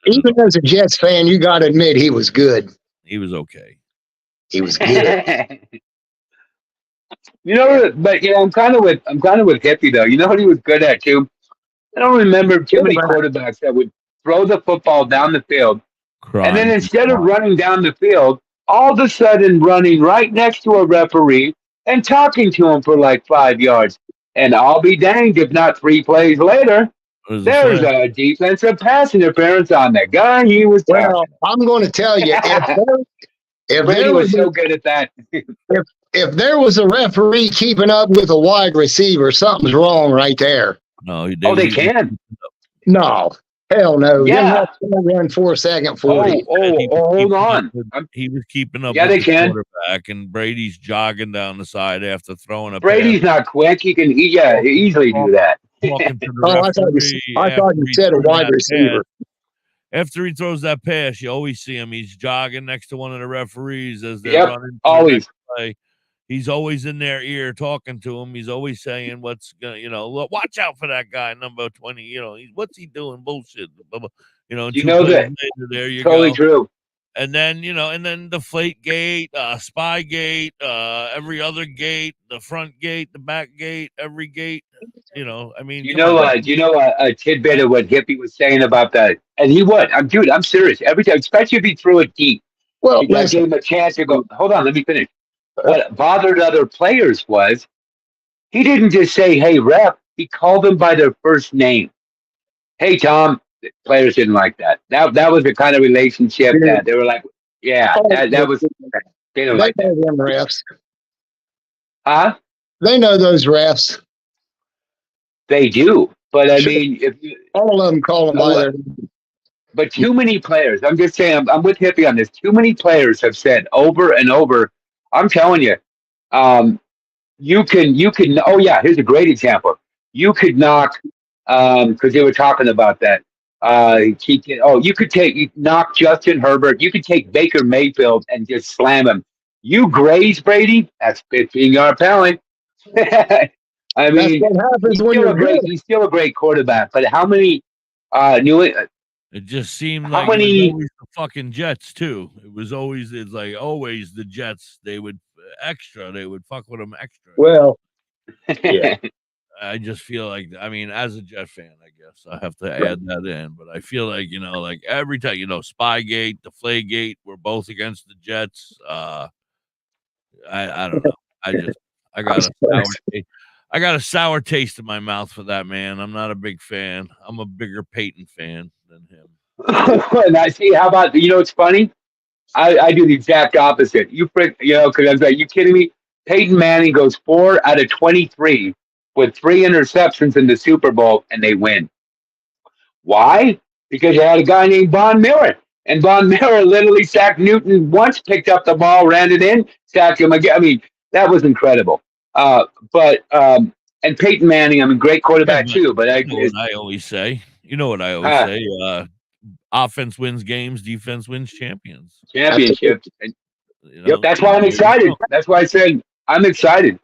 even as a Jets fan, you got to admit he was good. He was okay. He was good. I'm kind of with Hippie though. You know what he was good at too? I don't remember too many quarterbacks that would throw the football down the field, and then instead of running down the field, all of a sudden running right next to a referee and talking to him for like 5 yards. And I'll be danged if not 3 plays later, there's a defensive pass interference on the guy he was talking. Well, I'm going to tell you, if Brady was so good at that. If there was a referee keeping up with a wide receiver, something's wrong right there. No, they can. No, hell no. Yeah. Run 4-second 40. Hold on. He was keeping up. Yeah, they can. Quarterback, and Brady's jogging down the side after throwing a. Brady's pass. Not quick. He can easily do that. I thought you said a wide receiver. After he throws that pass, you always see him. He's jogging next to one of the referees as they're running. Always. Play. He's always in their ear talking to him. He's always saying, "What's gonna, look, watch out for that guy, number 20. What's he doing? Bullshit." That later, there you totally go. True. And then the Flake Gate, Spy Gate, every other gate, the front gate, the back gate, every gate. I mean, a tidbit of what Hippie was saying about that, and he would. I'm serious. Every time, especially if he threw it deep. Well, I gave him a chance to go. Hold on, let me finish. what bothered other players was he didn't just say, "Hey, ref." He called them by their first name. Hey, Tom. Players didn't like that. That was the kind of relationship that they were like, yeah, Oh, that was they didn't they like that. know them refs. Huh? They know those refs. They do. But I Sure. mean, if you All of them call them by their. but too many players, I'm just saying, I'm with Hippie on this. Too many players have said over and over, I'm telling you, um, you can, oh, yeah, here's a great example. You could knock, because they were talking about that. You could knock Justin Herbert. You could take Baker Mayfield and just slam him. You graze Brady, that's 15-yard penalty. I That's mean, what happens when you're good. he's still a great quarterback. But how many It just seemed how like it was many always the fucking Jets too. It's like always the Jets. They would they would fuck with them extra. Well, yeah. I just feel like, I mean, as a Jet fan, I guess I have to add that in. But I feel like, like every time, Spygate, Deflategate, we're both against the Jets. I don't know. I got a sour taste. I got a sour taste in my mouth for that man. I'm not a big fan. I'm a bigger Peyton fan than him. and I see. How about it's funny? I do the exact opposite. Because I was like, you kidding me? Peyton Manning goes 4 out of 23 with 3 interceptions in the Super Bowl, and they win. Why? Because you had a guy named Von Miller, and Von Miller literally sacked Newton once, picked up the ball, ran it in, sacked him again. I mean, that was incredible. And Peyton Manning, I mean, great quarterback too. But You know what I always say. Offense wins games, defense wins championships. Yep, that's why I'm excited. That's why I said I'm excited.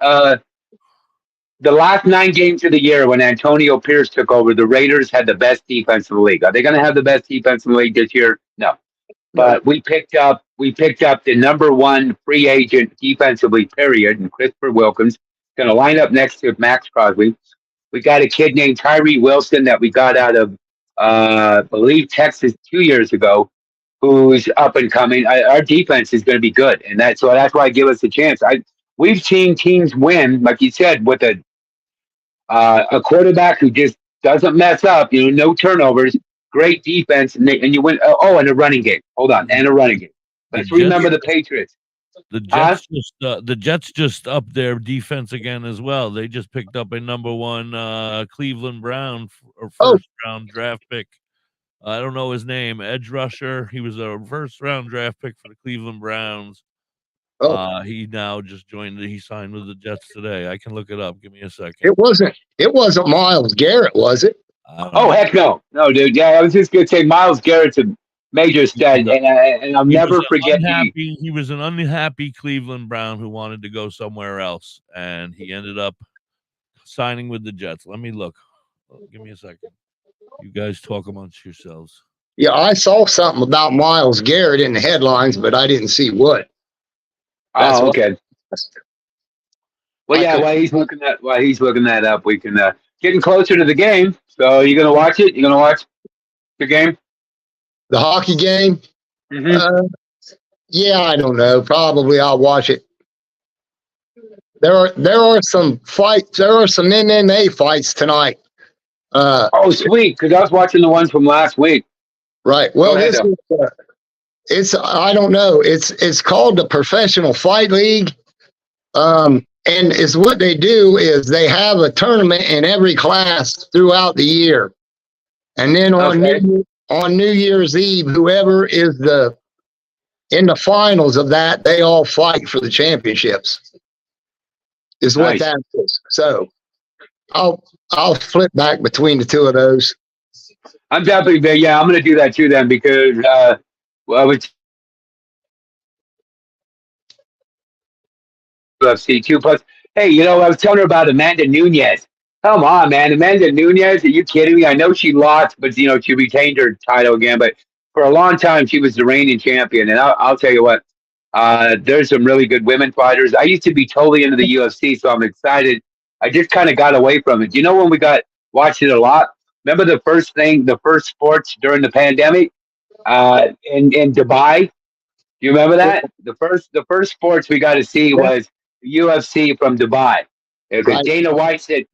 The last 9 games of the year when Antonio Pierce took over, the Raiders had the best defense in the league. Are they going to have the best defense in the league this year? No. But we picked up the number 1 free agent defensively, period, and Christopher Wilkins going to line up next to Max Crosby. We got a kid named Tyree Wilson that we got out of, I believe, Texas 2 years ago, who's up and coming. Our defense is going to be good, and that's why I give us a chance. We've seen teams win, like you said, with a quarterback who just doesn't mess up. No turnovers, great defense, and you win. And a running game. Hold on, and a running game. Let's remember the Patriots. The Jets just upped their defense again as well. They just picked up a number 1 Cleveland Brown or first round draft pick. I don't know his name, edge rusher. He was a first round draft pick for the Cleveland Browns. He now just joined. He signed with the Jets today. I can look it up. Give me a second. It wasn't Myles Garrett, was it? Oh, heck no, dude. Yeah, I was just gonna say Myles Garrett's a major stud, and I'll never forget. He was an unhappy Cleveland Brown who wanted to go somewhere else, and he ended up signing with the Jets. Let me look. Give me a second. You guys talk amongst yourselves. Yeah, I saw something about Myles Garrett in the headlines, but I didn't see what. Okay. Well, yeah. While he's looking that up, we can getting closer to the game. So you gonna watch it? You gonna watch the game? The hockey game? Mm-hmm. Yeah, I don't know. Probably I'll watch it. There are some fights. There are some MMA fights tonight. Sweet! Because I was watching the ones from last week. Right. Well, it's I don't know. It's called the Professional Fight League. And it's what they do is they have a tournament in every class throughout the year, and then on New Year's Eve, whoever is in the finals of that, they all fight for the championships. Is what that is. So I'll flip back between the two of those. I'm definitely there. Yeah, I'm going to do that too then because it's UFC 2 plus. Hey, I was telling her about Amanda Nunes. Come on, man. Amanda Nunes, are you kidding me? I know she lost, but, she retained her title again. But for a long time, she was the reigning champion. And I'll tell you what, there's some really good women fighters. I used to be totally into the UFC, so I'm excited. I just kind of got away from it. When we watched it a lot? Remember the first sports during the pandemic in Dubai? You remember that? The first sports we got to see Yeah, was the UFC from Dubai. Because right.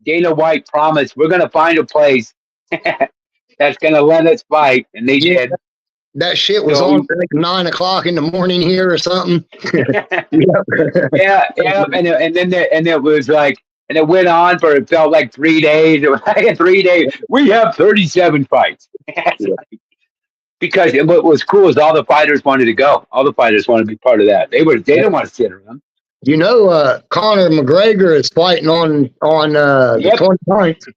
Dana White promised we're going to find a place that's going to let us fight, and they Yeah, did. that shit was So on at like 9 o'clock in the morning here or something. yeah, yeah, and it was like, and it went on for it felt like 3 days. It was like 3 days. We have 37 fights. Yeah. Because what was cool is all the fighters wanted to go. All the fighters wanted to be part of that. They didn't want to sit around. You know, Conor McGregor is fighting on the Yep. 29th.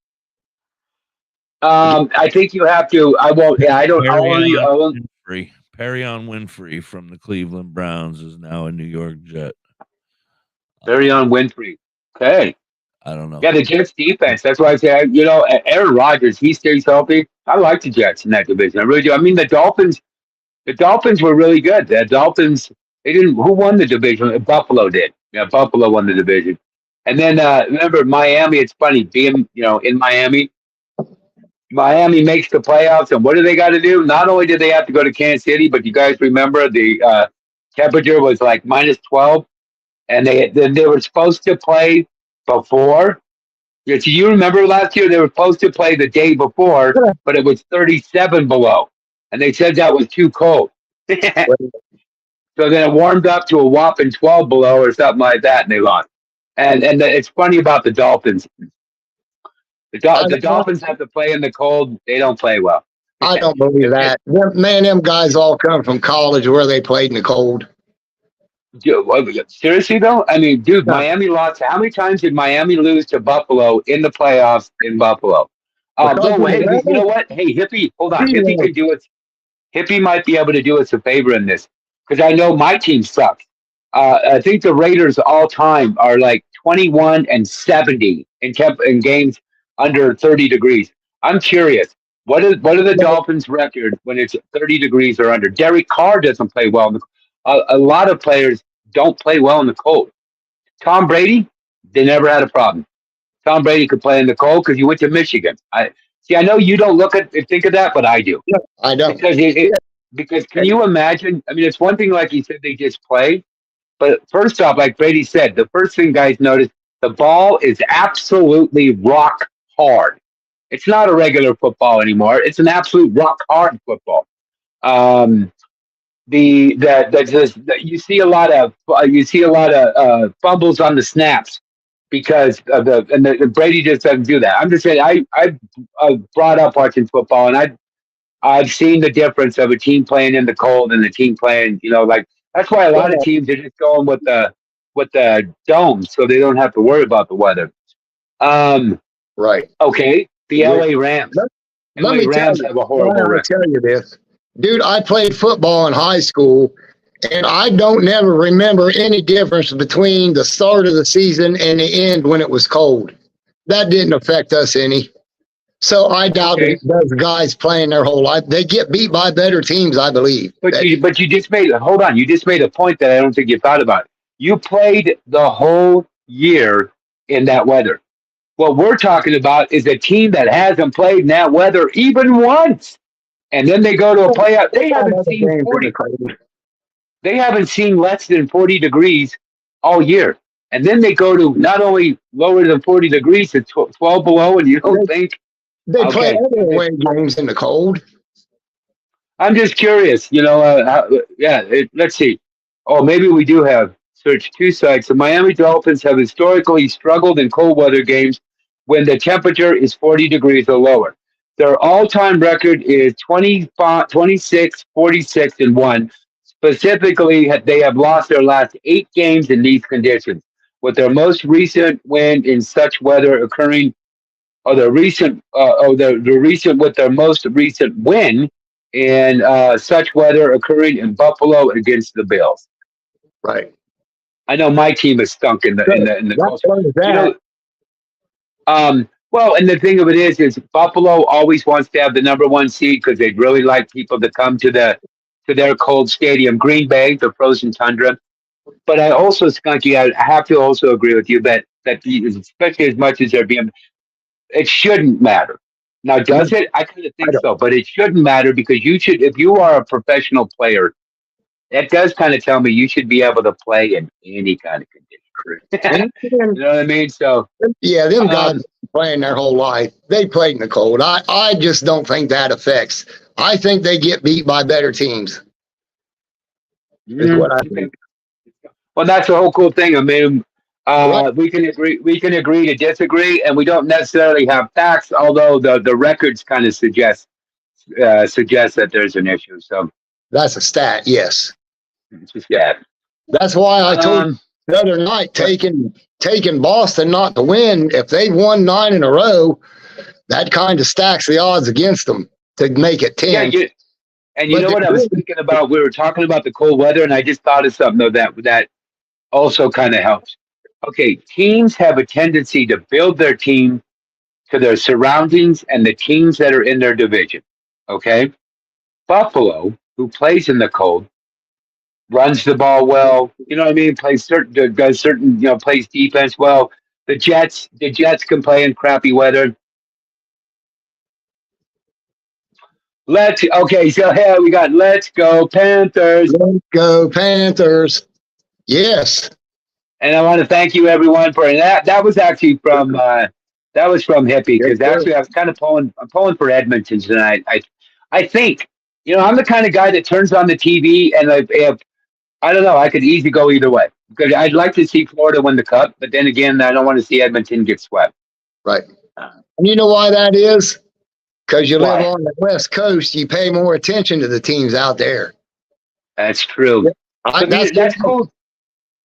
I think you have to. I won't. Yeah, I don't. Perry I won't. Winfrey. Perry Winfrey from the Cleveland Browns is now a New York Jet. Very on Winfrey. Okay. I don't know. Yeah, the Jets defense. That's why I say, Aaron Rodgers, he stays healthy. I like the Jets in that division. I really do. I mean, the Dolphins. The Dolphins were really good. The Dolphins. They didn't. Who won the division? Buffalo did. Yeah, Buffalo won the division. And then remember Miami. It's funny being in Miami. Miami makes the playoffs, and what do they got to do? Not only did they have to go to Kansas City, but you guys remember the temperature was like -12, and they were supposed to play before. Yeah, do you remember last year they were supposed to play the day before, but it was 37 below, and they said that was too cold. So then it warmed up to a whopping 12 below or something like that, and they lost. And it's funny about the Dolphins. The Dolphins have to play in the cold. They don't play well. I don't believe that. Man, them guys all come from college where they played in the cold. Seriously though, I mean, dude, Miami lost. How many times did Miami lose to Buffalo in the playoffs in Buffalo? Hey, you know what? Hey, Hippie, hold on. Hippie can do it. Hippie might be able to do us a favor in this because I know my team sucks. I think the Raiders all time are like 21-70 in games under 30 degrees. I'm curious. What are the Dolphins' record when it's 30 degrees or under? Derek Carr doesn't play well. A lot of players don't play well in the cold. Tom Brady, they never had a problem. Tom Brady could play in the cold because he went to Michigan. I know you don't think of that, but I do. I don't. Because can you imagine? I mean, it's one thing like you said they just play, but first off, like Brady said, the first thing guys notice the ball is absolutely rock hard. It's not a regular football anymore. It's an absolute rock hard football. You see a lot of fumbles on the snaps because of the Brady just doesn't do that. I'm just saying I brought up watching football and I've seen the difference of a team playing in the cold and the team playing like that's why a lot of teams are just going with the dome so they don't have to worry about the weather. Right. Okay, the LA Rams. Let me Rams have a horrible record. tell you this. Dude, I played football in high school, and I don't never remember any difference between the start of the season and the end when it was cold. That didn't affect us any. So I doubt that those guys playing their whole life. They get beat by better teams, I believe. But you just made hold on. You just made a point that I don't think you thought about. You played the whole year in that weather. What we're talking about is a team that hasn't played in that weather even once. And then they go to a playoff. They haven't seen 40. They haven't seen less than 40 degrees all year. And then they go to not only lower than 40 degrees to 12 below, and you don't think they play other away games in the cold. I'm just curious, let's see. Oh, maybe we do have search two sites. The Miami Dolphins have historically struggled in cold weather games when the temperature is 40 degrees or lower. Their all-time record is 26, 46, and 1. Specifically, they have lost their last 8 games in these conditions, with their most recent win in such weather occurring, or the recent with their most recent win in such weather occurring in Buffalo against the Bills. Right. I know my team is stunk in the cold. Well, and the thing of it is Buffalo always wants to have the number 1 seed because they'd really like people to come to their cold stadium. Green Bay, the frozen tundra. But I also, Skunky, I have to also agree with you that especially as much as they're being, it shouldn't matter. Now, does it? I kind of think so, but it shouldn't matter because if you are a professional player, that does kind of tell me you should be able to play in any kind of condition. You know what I mean? So, Yeah, them guys um, playing their whole life. They played in the cold. I just don't think that affects. I think they get beat by better teams. Is what I okay. think. Well, that's the whole cool thing. I mean, Right. we can agree. We can agree to disagree, and we don't necessarily have facts. Although the records kind of suggest that there's an issue. So That's a stat. Yes. it's just that. That's why I told you Um, the other night taking Boston not to win. If they won 9 in a row, that kind of stacks the odds against them to make it 10. yeah, and you But know the what I was thinking about? We were talking about the cold weather, and I just thought of something though that also kind of helps. Okay, teams have a tendency to build their team to their surroundings and the teams that are in their division. Okay, Buffalo, who plays in the cold, runs the ball well. You know what I mean? Does certain plays defense well. The Jets can play in crappy weather. So here we got Let's Go Panthers. Let's go Panthers. Yes. And I want to thank you everyone for that. That was actually from Hippie, because actually I was kind of I'm pulling for Edmonton tonight. I think I'm the kind of guy that turns on the TV, and if I don't know, I could easily go either way, because I'd like to see Florida win the cup, but then again, I don't want to see Edmonton get swept. Right. And you know why that is? Because you Why? live on the West Coast, you pay more attention to the teams out there. That's true. That's cool.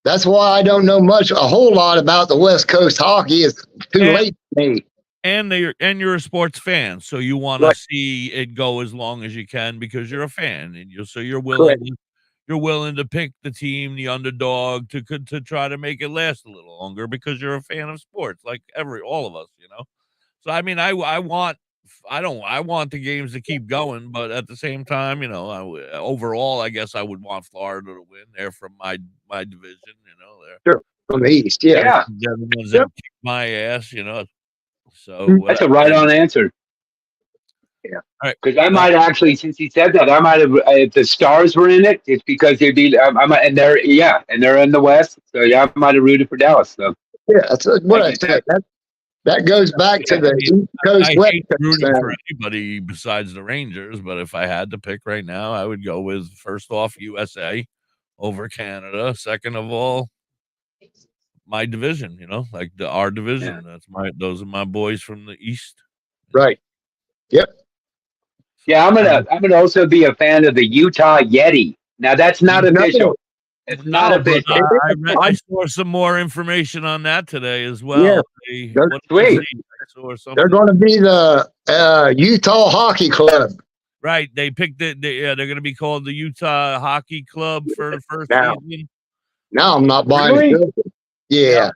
That's why I don't know a whole lot about the West Coast hockey. It's too late for me. And you're a sports fan, so you want to Right. see it go as long as you can because you're a fan, and you're Correct. willing to pick the team, the underdog, to try to make it last a little longer because you're a fan of sports, like all of us. So I mean, I want the games to keep going, but at the same time, overall, I guess I would want Florida to win. They're from my division, they're Sure. From the East, yeah. they're the ones that kick my ass, So That's a right on answer. Yeah. All right. Because I might actually, since he said that, I might have, if the Stars were in it, it's because they'd be, and they're in the West, so I might have rooted for Dallas. So Yeah, that's what I said. That goes back to the East Coast, I West hate Coast. rooting for anybody besides the Rangers, but if I had to pick right now, I would go with, first off, USA over Canada. Second of all, my division, like our division. Yeah. Those are my boys from the East. Right. Yep. yeah, I'm gonna also be a fan of the Utah Yeti. Now that's not official. It's not official. I saw some more information on that today as well. Yeah. Sweet. I saw something. They're going to be the Utah Hockey Club. Right. They picked it. They're going to be called the Utah Hockey Club for the first season. Now I'm not buying Really? it. Yeah.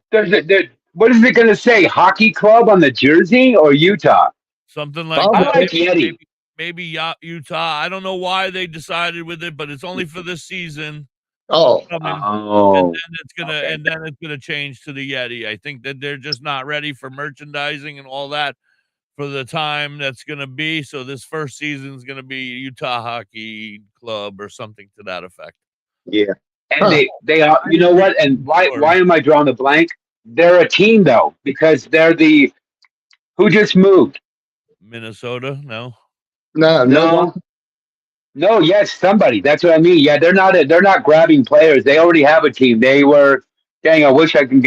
What is it going to say? Hockey Club on the jersey or Utah? Something like I that. like Yeti. Maybe Utah. I don't know why they decided with it, but it's only for this season. Oh. And then it's gonna change to the Yeti. I think that they're just not ready for merchandising and all that for the time that's gonna be. So this first season is gonna be Utah Hockey Club or something to that effect. Yeah. And they are. You know what? And why am I drawing a blank? They're a team though, because they're who just moved. Minnesota? No. No, yes, somebody. That's what I mean. Yeah, they're not grabbing players. They already have a team. They were. Dang, I wish I can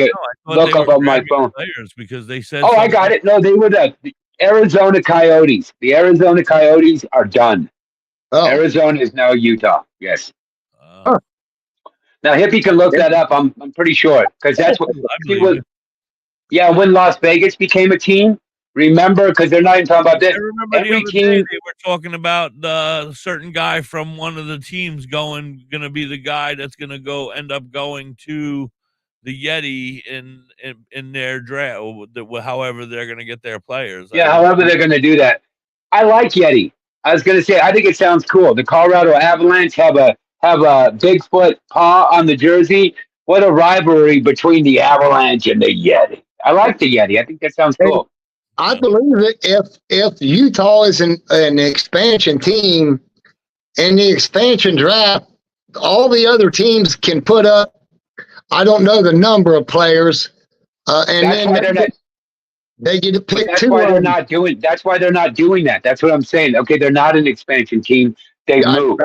look up on my phone. Players because they said. Oh, I got it. No, they were the Arizona Coyotes. The Arizona Coyotes are done. Oh. Arizona is now Utah. Yes. Now Hippie can look that up. I'm pretty sure, because that's what he was. Yeah, when Las Vegas became a team. Remember, because they're not even talking about this. I remember the other day they were talking about the certain guy from one of the teams going to be the guy that's going to end up going to the Yeti in their draft. However, they're going to get their players. Yeah, however they're going to do that. I like Yeti. I was going to say, I think it sounds cool. The Colorado Avalanche have a Bigfoot paw on the jersey. What a rivalry between the Avalanche and the Yeti. I like the Yeti. I think that sounds cool. I believe that if Utah is an expansion team in the expansion draft, all the other teams can put up, I don't know the number of players, and That's why they're then not. they get to pick That's two why of they're them. not doing. That's why they're not doing that. That's what I'm saying. Okay, they're not an expansion team. They've I- moved.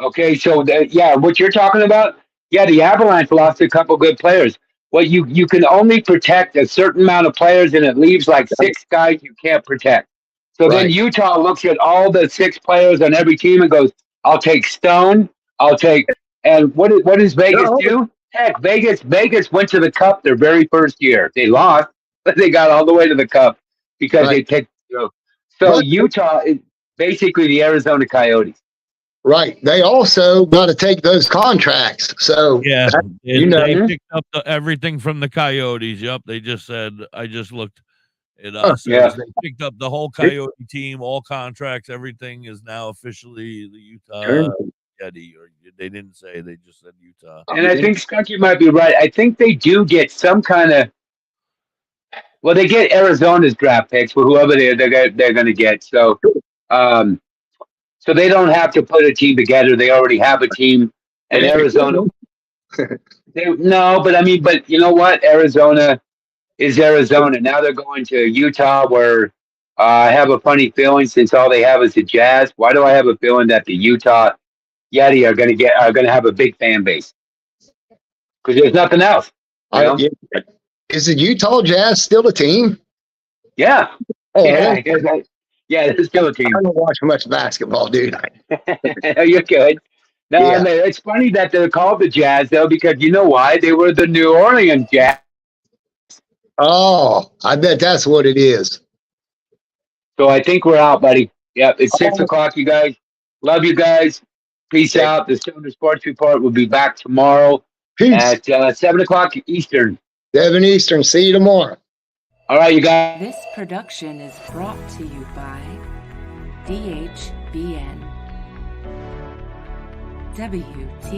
Okay, so yeah, what you're talking about, yeah, the Avalanche lost a couple good players. Well, you can only protect a certain amount of players, and it leaves like six guys you can't protect. So then Right. Utah looks at all the six players on every team and goes, "I'll take Stone. I'll take." And what does Vegas No. do? Heck, Vegas went to the Cup their very first year. They lost, but they got all the way to the Cup because they Right. picked. So But Utah is basically the Arizona Coyotes. right, they also got to take those contracts. So Yeah, you know, they picked up everything from the Coyotes. Yep, they just said. I just looked. It says Yeah. they picked up the whole Coyote team, all contracts, everything is now officially the Utah Yeti. Or they didn't say; they just said Utah. And I think Skunky might be right. I think they do get some kind of. Well, they get Arizona's draft picks for whoever they're going to get. So, so they don't have to put a team together. They already have a team. And Arizona, no, but I mean, but you know what? Arizona is Arizona. Now they're going to Utah, where I have a funny feeling since all they have is the Jazz. Why do I have a feeling that the Utah Yeti are going to have a big fan base? Because there's nothing else. You know? Is the Utah Jazz still a team? Yeah. Oh, Yeah, it's still a team. I don't watch much basketball, dude. You're good. No, Yeah. man, it's funny that they're called the Jazz, though, because you know why? They were the New Orleans Jazz. Oh, I bet that's what it is. So I think we're out, buddy. Yep, it's 6 o'clock, you guys. Love you guys. Peace out. The Stoner Sports Report will be back tomorrow Peace. at 7 o'clock Eastern. 7 Eastern. See you tomorrow. All right, you guys. This production is brought to you by DHBN. WT